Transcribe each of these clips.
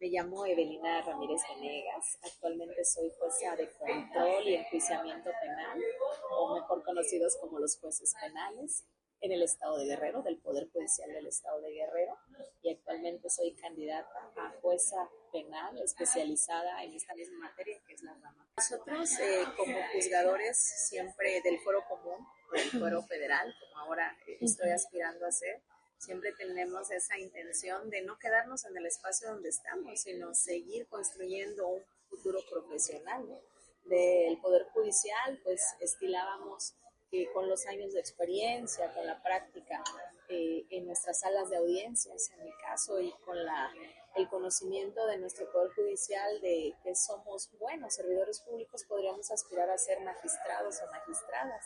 Me llamo Evelina Ramírez Venegas. Actualmente soy jueza de control y enjuiciamiento penal, o mejor conocidos como los jueces penales, en el estado de Guerrero, del Poder Judicial del estado de Guerrero. Y actualmente soy candidata a jueza penal especializada en esta misma materia, que es la rama. Nosotros, como juzgadores, siempre del Foro Común, del Fuero Federal, como ahora estoy aspirando a ser, siempre tenemos esa intención de no quedarnos en el espacio donde estamos, sino seguir construyendo un futuro profesional, ¿no? Del Poder Judicial, pues estilábamos que con los años de experiencia, con la práctica en nuestras salas de audiencias, en mi caso, y con el conocimiento de nuestro Poder Judicial de que somos buenos servidores públicos, podríamos aspirar a ser magistrados o magistradas.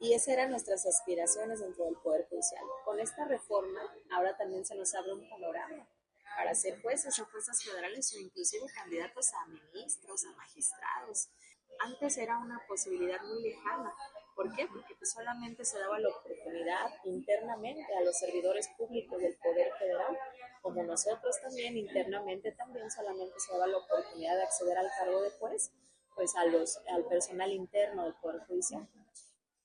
Y esas eran nuestras aspiraciones dentro del Poder Judicial. Con esta reforma, ahora también se nos abre un panorama para ser jueces o juezas federales o inclusive candidatos a ministros, a magistrados. Antes era una posibilidad muy lejana. ¿Por qué? Porque pues solamente se daba la oportunidad internamente a los servidores públicos del Poder Federal, como nosotros también internamente también solamente se daba la oportunidad de acceder al cargo de juez, pues al personal interno del Poder Judicial.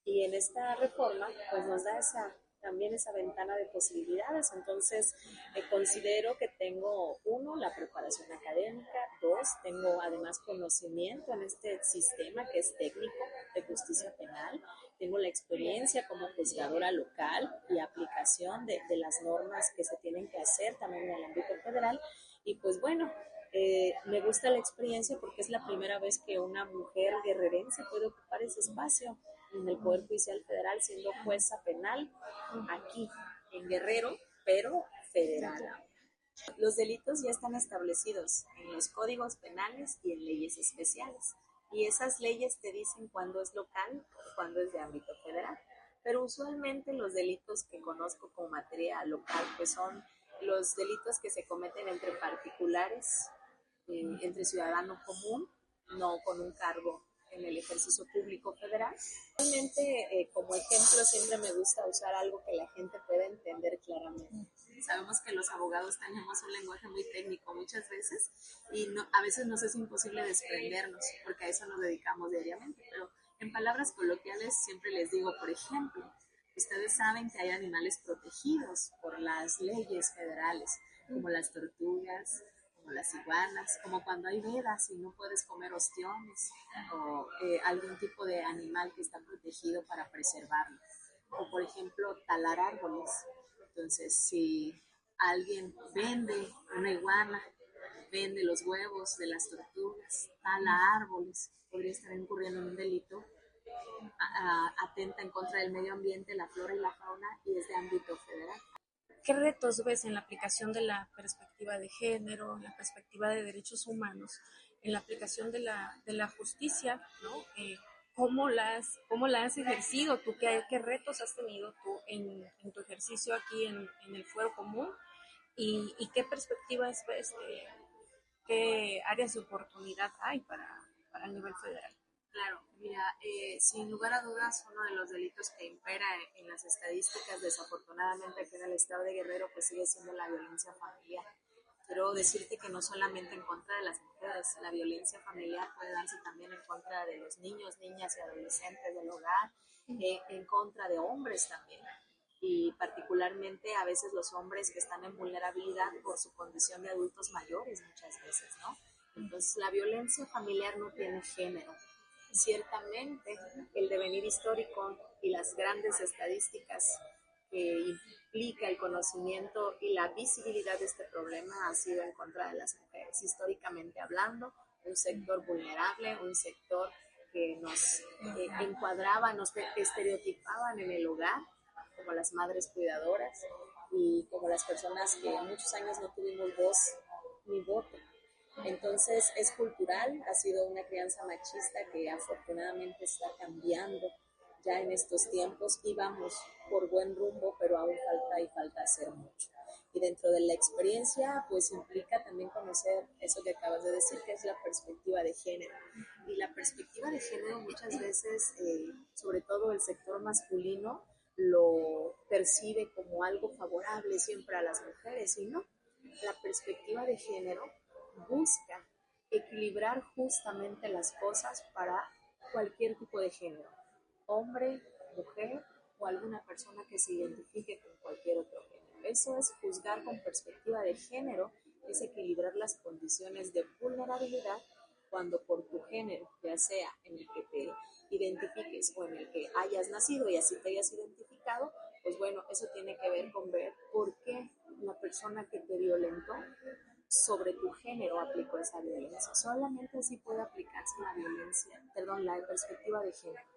Y en esta reforma pues nos da también esa ventana de posibilidades. Entonces considero que tengo, uno, la preparación académica; dos, tengo además conocimiento en este sistema que es técnico de justicia penal; tengo la experiencia como juzgadora local y aplicación de las normas que se tienen que hacer también en el ámbito federal. Y pues bueno, me gusta la experiencia porque es la primera vez que una mujer guerrerense puede ocupar ese espacio en el Poder Judicial Federal, siendo jueza penal aquí en Guerrero, pero federal. Los delitos ya están establecidos en los códigos penales y en leyes especiales. Y esas leyes te dicen cuándo es local o cuándo es de ámbito federal. Pero usualmente los delitos que conozco como materia local pues son los delitos que se cometen entre particulares, entre ciudadano común, no con un cargo en el ejercicio público federal. Realmente, como ejemplo, siempre me gusta usar algo que la gente pueda entender claramente. Sabemos que los abogados tenemos un lenguaje muy técnico muchas veces y a veces nos es imposible desprendernos porque a eso nos dedicamos diariamente, pero en palabras coloquiales siempre les digo, por ejemplo, ustedes saben que hay animales protegidos por las leyes federales, como las tortugas, como las iguanas, como cuando hay vedas y no puedes comer ostiones, o algún tipo de animal que está protegido para preservarlo. O por ejemplo, talar árboles. Entonces, si alguien vende una iguana, vende los huevos de las tortugas, tala árboles, podría estar incurriendo en un delito, atenta en contra del medio ambiente, la flora y la fauna, y es de ámbito federal. ¿Qué retos ves en la aplicación de la perspectiva de género, en la perspectiva de derechos humanos, en la aplicación de la justicia, ¿no? ¿Cómo la has ejercido tú? ¿Qué retos has tenido tú en tu ejercicio aquí en el Fuero Común? ¿Y qué perspectivas ves, qué áreas de oportunidad hay para el nivel federal? Claro, mira, sin lugar a dudas, uno de los delitos que impera en las estadísticas, desafortunadamente aquí en el estado de Guerrero, pues sigue siendo la violencia familiar. Quiero decirte que no solamente en contra de las mujeres, la violencia familiar puede darse también en contra de los niños, niñas y adolescentes del hogar, en contra de hombres también. Y particularmente a veces los hombres que están en vulnerabilidad por su condición de adultos mayores muchas veces, ¿no? Entonces la violencia familiar no tiene género. Ciertamente, el devenir histórico y las grandes estadísticas que implica el conocimiento y la visibilidad de este problema ha sido en contra de las mujeres. Históricamente hablando, un sector vulnerable, un sector que nos encuadraba, nos estereotipaban en el hogar, como las madres cuidadoras y como las personas que muchos años no tuvimos voz ni voto. Entonces es cultural, ha sido una crianza machista que afortunadamente está cambiando ya en estos tiempos y vamos por buen rumbo, pero aún falta hacer mucho. Y dentro de la experiencia, pues implica también conocer eso que acabas de decir, que es la perspectiva de género. Y la perspectiva de género muchas veces, sobre todo el sector masculino, lo percibe como algo favorable siempre a las mujeres y no. la perspectiva de género busca equilibrar justamente las cosas para cualquier tipo de género, hombre, mujer o alguna persona que se identifique con cualquier otro género. Eso es juzgar con perspectiva de género, es equilibrar las condiciones de vulnerabilidad cuando por tu género, ya sea en el que te identifiques o en el que hayas nacido y así te hayas identificado, pues bueno, eso tiene que ver con ver por qué la persona que te violentó sobre tu género aplicó esa violencia. Solamente así puede aplicarse la violencia, perdón, la perspectiva de género.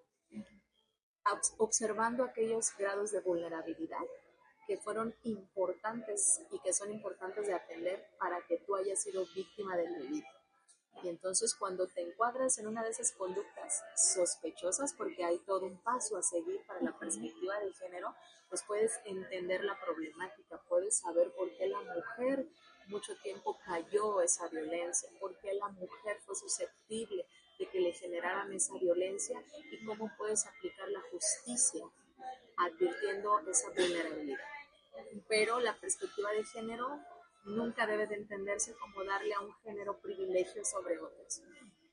Observando aquellos grados de vulnerabilidad que fueron importantes y que son importantes de atender para que tú hayas sido víctima del delito. Y entonces cuando te encuadras en una de esas conductas sospechosas, porque hay todo un paso a seguir para la perspectiva de género, pues puedes entender la problemática, puedes saber por qué la mujer mucho tiempo cayó esa violencia, por qué la mujer fue susceptible de que le generaran esa violencia y cómo puedes aplicar la justicia advirtiendo esa vulnerabilidad. Pero la perspectiva de género nunca debe de entenderse como darle a un género privilegio sobre otros.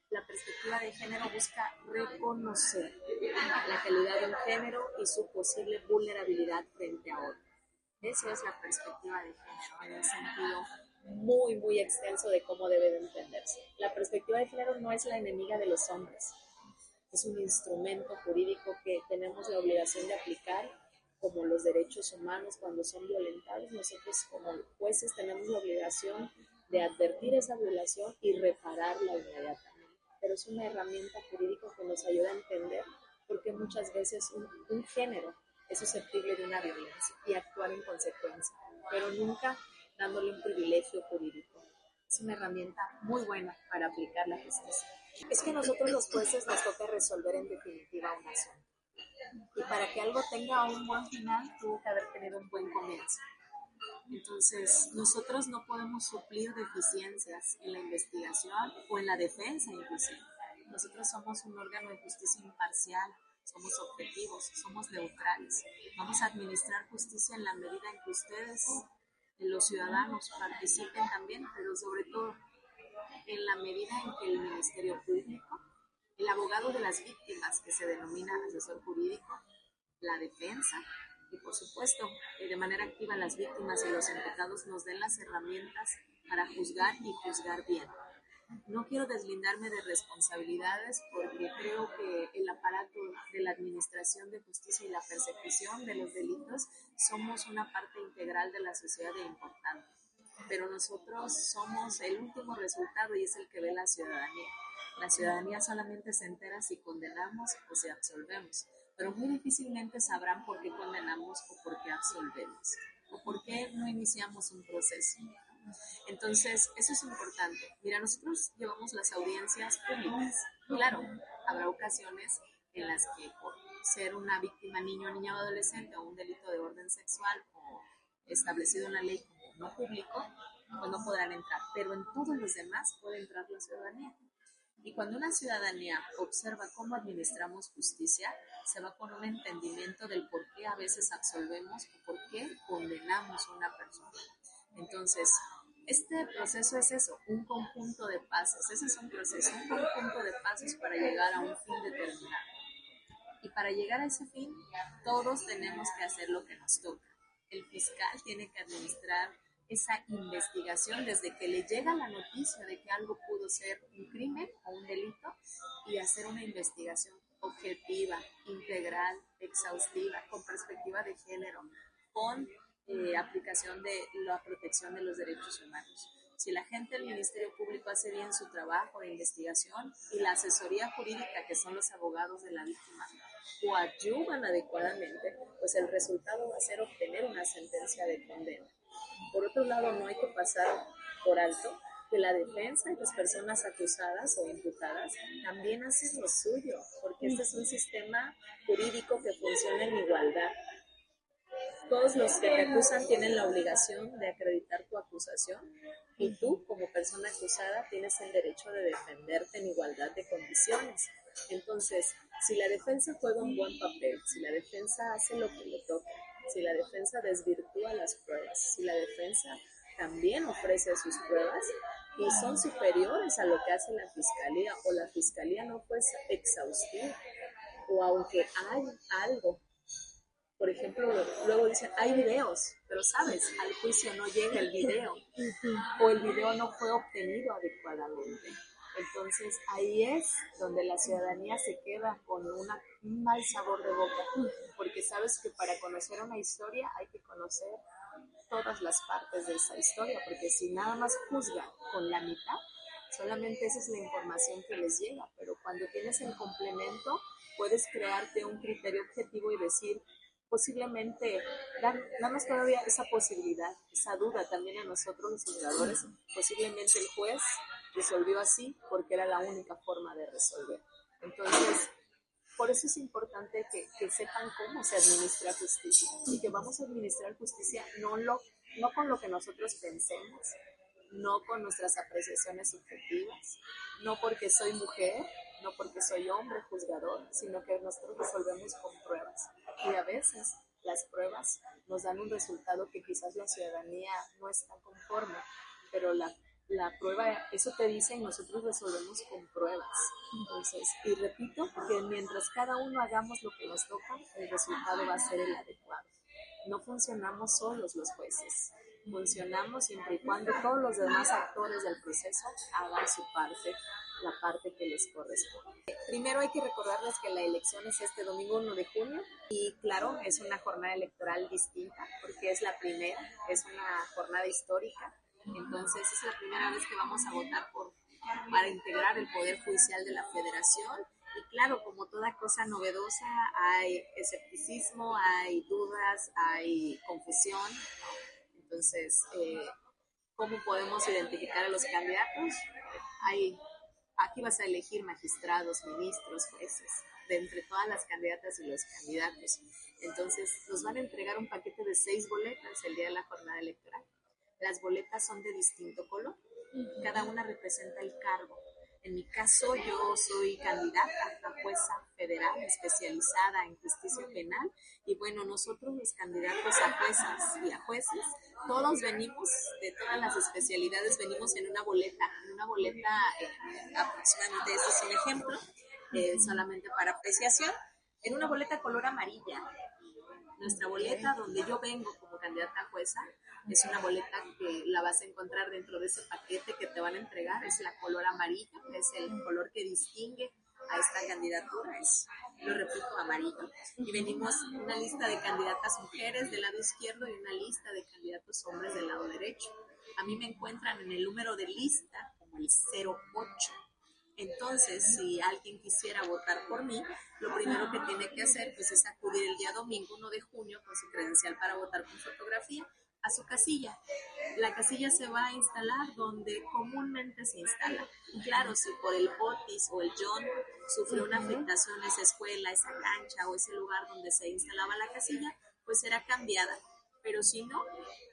La perspectiva de género busca reconocer la calidad de un género y su posible vulnerabilidad frente a otro. Esa es la perspectiva de género en el sentido muy, muy extenso de cómo debe de entenderse. La perspectiva de género no es la enemiga de los hombres, es un instrumento jurídico que tenemos la obligación de aplicar como los derechos humanos cuando son violentados. Nosotros como jueces tenemos la obligación de advertir esa violación y repararla inmediatamente. Pero es una herramienta jurídica que nos ayuda a entender por qué muchas veces un género es susceptible de una violencia y actuar en consecuencia, pero nunca dándole un privilegio jurídico. Es una herramienta muy buena para aplicar la justicia. Es que nosotros los jueces nos toca resolver en definitiva un asunto. Y para que algo tenga un buen final, tuvo que haber tenido un buen comienzo. Entonces, nosotros no podemos suplir deficiencias en la investigación o en la defensa inclusive. Nosotros somos un órgano de justicia imparcial, somos objetivos, somos neutrales. Vamos a administrar justicia en la medida en que ustedes, los ciudadanos, participen también, pero sobre todo en la medida en que el Ministerio Público, el abogado de las víctimas, que se denomina asesor jurídico, la defensa y, por supuesto, de manera activa las víctimas y los imputados nos den las herramientas para juzgar y juzgar bien. No quiero deslindarme de responsabilidades porque creo que el aparato de la administración de justicia y la persecución de los delitos somos una parte integral de la sociedad e importante. Pero nosotros somos el último resultado y es el que ve la ciudadanía. La ciudadanía solamente se entera si condenamos o si absolvemos, pero muy difícilmente sabrán por qué condenamos o por qué absolvemos, o por qué no iniciamos un proceso. Entonces, eso es importante. Mira, nosotros llevamos las audiencias públicas. Claro, habrá ocasiones en las que por ser una víctima niño, niña o adolescente o un delito de orden sexual o establecido en la ley como no público, pues no podrán entrar. Pero en todos los demás puede entrar la ciudadanía. Y cuando una ciudadanía observa cómo administramos justicia, se va con un entendimiento del por qué a veces absolvemos o por qué condenamos a una persona. Entonces, este proceso es eso, un conjunto de pasos. Ese es un proceso, un conjunto de pasos para llegar a un fin determinado. Y para llegar a ese fin, todos tenemos que hacer lo que nos toca. El fiscal tiene que administrar esa investigación desde que le llega la noticia de que algo pudo ser un crimen o un delito y hacer una investigación objetiva, integral, exhaustiva, con perspectiva de género, con aplicación de la protección de los derechos humanos. Si la gente del Ministerio Público hace bien su trabajo de investigación y la asesoría jurídica, que son los abogados de la víctima, coadyuvan adecuadamente, pues el resultado va a ser obtener una sentencia de condena. Por otro lado, no hay que pasar por alto que la defensa y las personas acusadas o imputadas también hacen lo suyo, porque este es un sistema jurídico que funciona en igualdad. Todos los que te acusan tienen la obligación de acreditar tu acusación y tú, como persona acusada, tienes el derecho de defenderte en igualdad de condiciones. Entonces, si la defensa juega un buen papel, si la defensa hace lo que le toca, si la defensa desvirtúa las pruebas, si la defensa también ofrece sus pruebas y son superiores a lo que hace la fiscalía, o la fiscalía no fue exhaustiva, o aunque hay algo. Por ejemplo, luego dicen, hay videos, pero sabes, al juicio no llega el video, o el video no fue obtenido adecuadamente. Entonces ahí es donde la ciudadanía se queda con un mal sabor de boca, porque sabes que para conocer una historia hay que conocer todas las partes de esa historia, porque si nada más juzga con la mitad, solamente esa es la información que les llega, pero cuando tienes el complemento, puedes crearte un criterio objetivo y decir, posiblemente, darnos todavía esa posibilidad, esa duda también a nosotros los juzgadores, posiblemente el juez resolvió así porque era la única forma de resolver. Entonces, por eso es importante que sepan cómo se administra justicia y que vamos a administrar justicia no con lo que nosotros pensemos, no con nuestras apreciaciones subjetivas, no porque soy mujer, no porque soy hombre juzgador, sino que nosotros resolvemos con pruebas. Y a veces las pruebas nos dan un resultado que quizás la ciudadanía no está conforme, pero la prueba, eso te dice, y nosotros resolvemos con pruebas. Entonces, y repito, que mientras cada uno hagamos lo que nos toca, el resultado va a ser el adecuado. No funcionamos solos los jueces, funcionamos siempre y cuando todos los demás actores del proceso hagan su parte, la parte que les corresponde. Primero hay que recordarles que la elección es este domingo 1 de junio y claro, es una jornada electoral distinta porque es la primera, es una jornada histórica. Entonces es la primera vez que vamos a votar para integrar el Poder Judicial de la Federación. Y claro, como toda cosa novedosa, hay escepticismo, hay dudas, hay confusión. Entonces, ¿cómo podemos identificar a los candidatos? Aquí vas a elegir magistrados, ministros, jueces, de entre todas las candidatas y los candidatos. Entonces, nos van a entregar un paquete de 6 boletas el día de la jornada electoral. Las boletas son de distinto color, cada una representa el cargo. En mi caso, yo soy candidata a jueza federal especializada en justicia penal y bueno, nosotros los candidatos a juezas y a jueces, todos venimos, de todas las especialidades, venimos en una boleta aproximadamente, este es un ejemplo, solamente para apreciación, en una boleta color amarilla. Nuestra boleta, donde yo vengo como candidata a jueza, es una boleta que la vas a encontrar dentro de ese paquete que te van a entregar, es la color amarillo, es el color que distingue a esta candidatura, es, lo repito, amarillo. Y venimos una lista de candidatas mujeres del lado izquierdo y una lista de candidatos hombres del lado derecho. A mí me encuentran en el número de lista como el 08. Entonces, si alguien quisiera votar por mí, lo primero que tiene que hacer pues, es acudir el día domingo 1 de junio con su credencial para votar con fotografía a su casilla. La casilla se va a instalar donde comúnmente se instala. Claro, si por el Otis o el John sufrió una afectación esa escuela, esa cancha o ese lugar donde se instalaba la casilla, pues será cambiada. Pero si no,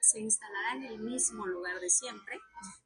se instalará en el mismo lugar de siempre.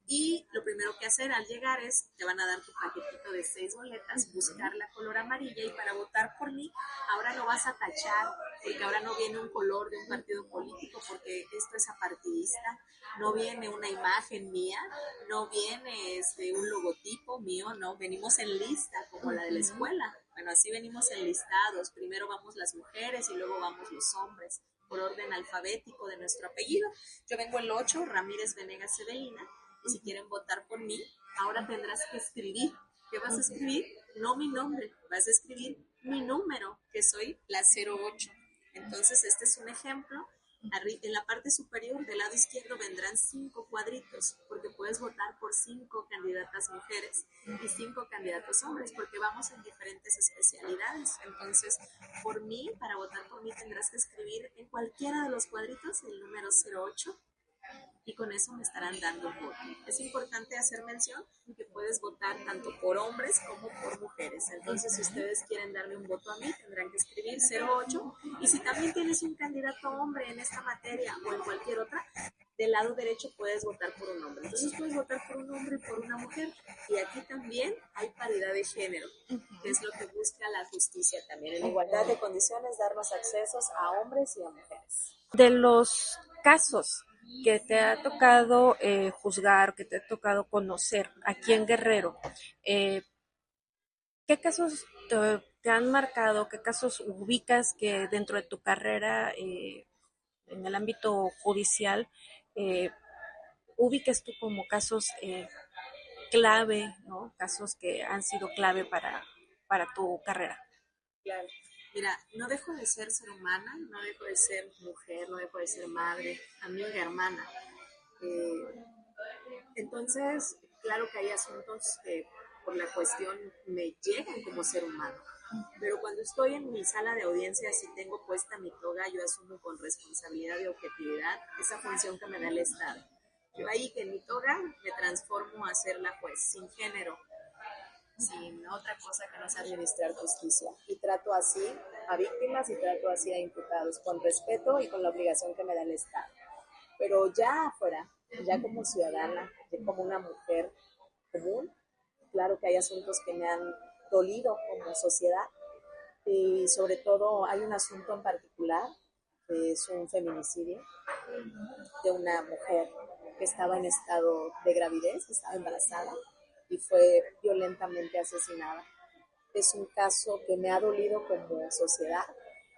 Y lo primero que hacer al llegar es, te van a dar tu paquetito de 6 boletas, buscar la color amarilla y para votar por mí, ahora no vas a tachar, porque ahora no viene un color de un partido político, porque esto es apartidista, no viene una imagen mía, no viene un logotipo mío, no, venimos en lista como la de la escuela. Bueno, así venimos enlistados, primero vamos las mujeres y luego vamos los hombres, por orden alfabético de nuestro apellido. Yo vengo el 8, Ramírez Venegas Evelina, y si quieren votar por mí, ahora tendrás que escribir. ¿Qué vas a escribir? No mi nombre, vas a escribir mi número, que soy la 08. Entonces, este es un ejemplo. En la parte superior del lado izquierdo vendrán 5 cuadritos, porque puedes votar por 5 candidatas mujeres y 5 candidatos hombres, porque vamos en diferentes especialidades. Entonces, por mí, para votar por mí, tendrás que escribir en cualquiera de los cuadritos el número 08 y con eso me estarán dando un voto. Es importante hacer mención que puedes votar tanto por hombres como por mujeres. Entonces, si ustedes quieren darme un voto a mí, tendrán que escribir 08. Y si también tienes un candidato hombre en esta materia o en cualquier otra, del lado derecho puedes votar por un hombre. Entonces, puedes votar por un hombre y por una mujer. Y aquí también hay paridad de género, que es lo que busca la justicia también. En igualdad de condiciones, darnos accesos a hombres y a mujeres. De los casos que te ha tocado juzgar, que te ha tocado conocer aquí en Guerrero, eh, ¿qué casos te han marcado? ¿Qué casos ubicas que dentro de tu carrera en el ámbito judicial eh, ubiques tú como casos clave, ¿no? Casos que han sido clave para tu carrera? Claro. Mira, no dejo de ser humana, no dejo de ser mujer, no dejo de ser madre, amiga, hermana. Eh, entonces, claro que hay asuntos que por la cuestión me llegan como ser humano, pero cuando estoy en mi sala de audiencias y tengo puesta mi toga, yo asumo con responsabilidad y objetividad esa función que me da el Estado. Yo ahí que en mi toga me transformo a ser la juez, sin género, sin otra cosa que no sea administrar justicia. Y trato así a víctimas y trato así a imputados, con respeto y con la obligación que me da el Estado. Pero ya afuera, ya como ciudadana, ya como una mujer común, claro que hay asuntos que me han dolido como sociedad y sobre todo hay un asunto en particular que es un feminicidio de una mujer que estaba en estado de gravidez, que estaba embarazada y fue violentamente asesinada. Es un caso que me ha dolido como sociedad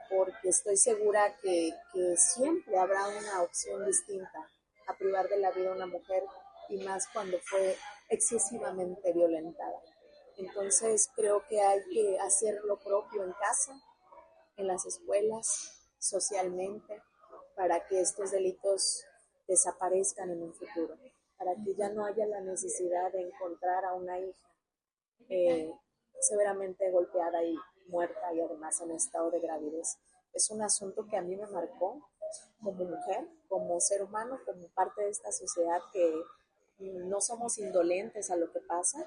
porque estoy segura que siempre habrá una opción distinta a privar de la vida a una mujer y más cuando fue excesivamente violentada. Entonces creo que hay que hacer lo propio en casa, en las escuelas, socialmente, para que estos delitos desaparezcan en un futuro, para que ya no haya la necesidad de encontrar a una hija eh, severamente golpeada y muerta y además en estado de gravidez. Es un asunto que a mí me marcó como mujer, como ser humano, como parte de esta sociedad que no somos indolentes a lo que pasa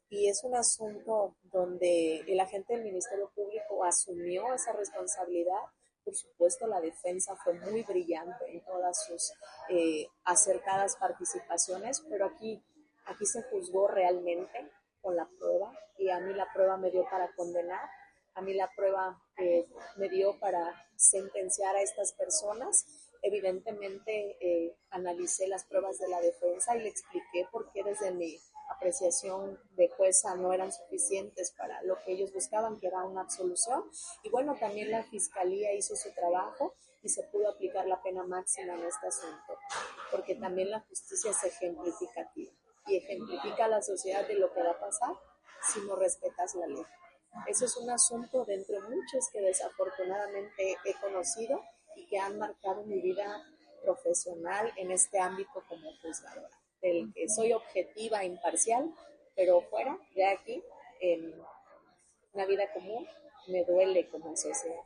y es un asunto donde el agente del Ministerio Público asumió esa responsabilidad. Por supuesto, la defensa fue muy brillante en todas sus acertadas participaciones, pero aquí se juzgó realmente con la prueba y a mí la prueba me dio para condenar, a mí la prueba me dio para sentenciar a estas personas. Evidentemente analicé las pruebas de la defensa y le expliqué por qué desde mi apreciación de jueza no eran suficientes para lo que ellos buscaban, que era una absolución. Y bueno, también la fiscalía hizo su trabajo y se pudo aplicar la pena máxima en este asunto, porque también la justicia es ejemplificativa y ejemplifica a la sociedad de lo que va a pasar si no respetas la ley. Eso es un asunto de entre muchos que desafortunadamente he conocido y que han marcado mi vida profesional en este ámbito como juzgadora, del que soy objetiva e imparcial, pero fuera de aquí, en una vida común, me duele como sociedad.